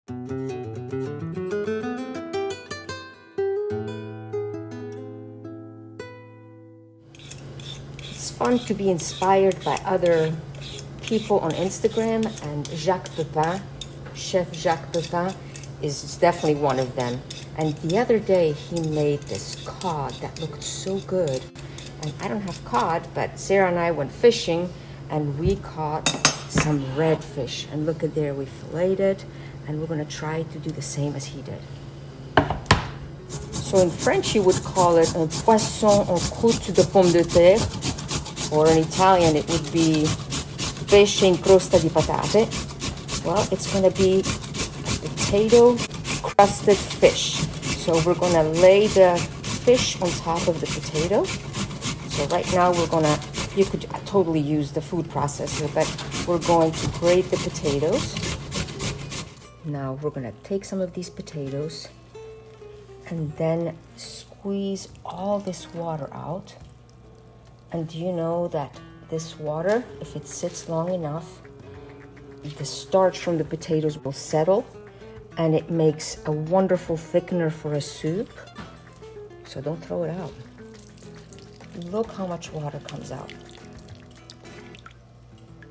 It's fun to be inspired by other people on Instagram, and Jacques Pépin, Chef Jacques Pépin, is definitely one of them. And the other day he made this cod that looked so good. And I don't have cod, but Sarah and I went fishing and we caught some redfish. And look at there, we filleted it, and we're gonna try to do the same as he did. So in French you would call it un poisson en croûte de pommes de terre, or in Italian it would be pesce in crosta di patate. Well, it's gonna be a potato crusted fish. So we're gonna lay the fish on top of the potato. So right now you could totally use the food processor, but we're going to grate the potatoes. Now we're gonna take some of these potatoes and then squeeze all this water out. And do you know that this water, if it sits long enough, the starch from the potatoes will settle and it makes a wonderful thickener for a soup. So don't throw it out. Look how much water comes out.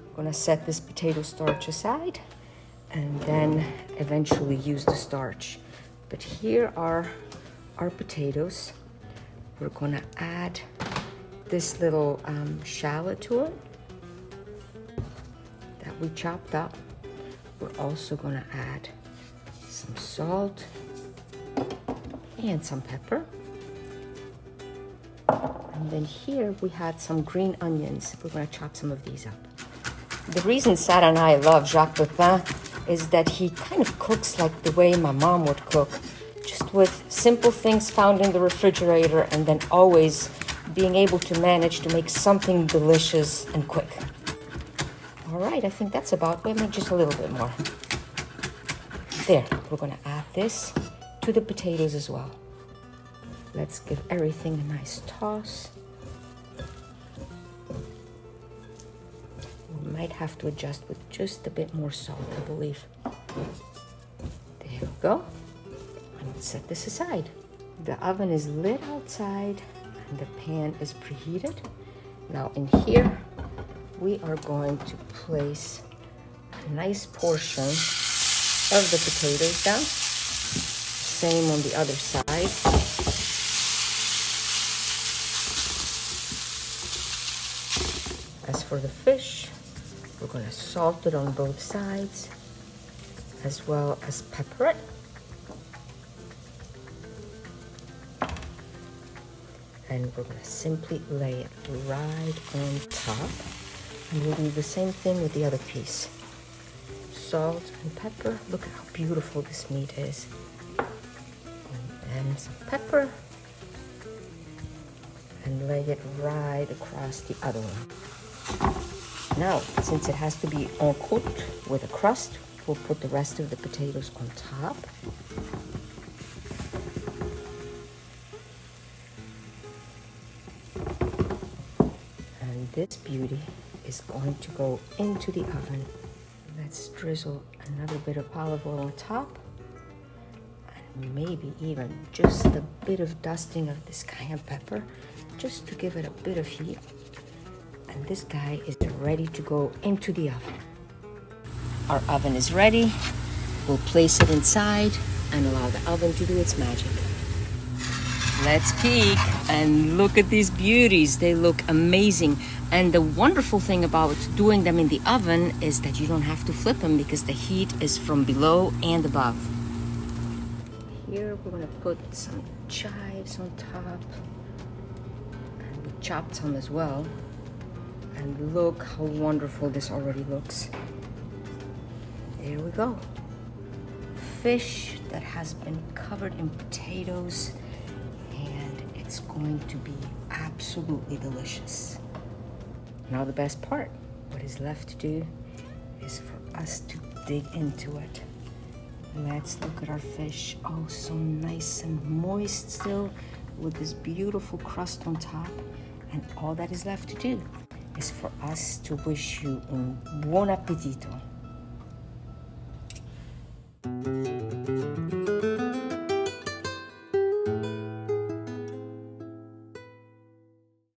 I'm gonna set this potato starch aside and then eventually use the starch. But here are our potatoes. We're gonna add this little shallot to it that we chopped up. We're also gonna add some salt and some pepper. And then here we had some green onions. We're gonna chop some of these up. The reason Sarah and I love Jacques Pépin is that he kind of cooks like the way my mom would cook, just with simple things found in the refrigerator and then always being able to manage to make something delicious and quick. All right, I think that's about, we'll make just a little bit more. There, we're gonna add this to the potatoes as well. Let's give everything a nice toss. We might have to adjust with just a bit more salt, I believe. There we go. And let's set this aside. The oven is lit outside and the pan is preheated. Now in here, we are going to place a nice portion of the potatoes down. Same on the other side. As for the fish, we're going to salt it on both sides, as well as pepper it. And we're going to simply lay it right on top. And we'll do the same thing with the other piece. Salt and pepper. Look at how beautiful this meat is. And then some pepper. And lay it right across the other one. Now, since it has to be en croûte with a crust, we'll put the rest of the potatoes on top. And this beauty is going to go into the oven. Let's drizzle another bit of olive oil on top. And maybe even just a bit of dusting of this cayenne pepper, just to give it a bit of heat. And this guy is ready to go into the oven. Our oven is ready. We'll place it inside and allow the oven to do its magic. Let's peek and look at these beauties. They look amazing. And the wonderful thing about doing them in the oven is that you don't have to flip them because the heat is from below and above. Here we're gonna put some chives on top. And we chopped some as well. And look how wonderful this already looks. There we go. Fish that has been covered in potatoes, and it's going to be absolutely delicious. Now the best part, what is left to do is for us to dig into it. Let's look at our fish. Oh, so nice and moist still with this beautiful crust on top. And all that is left to do is for us to wish you un buon appetito.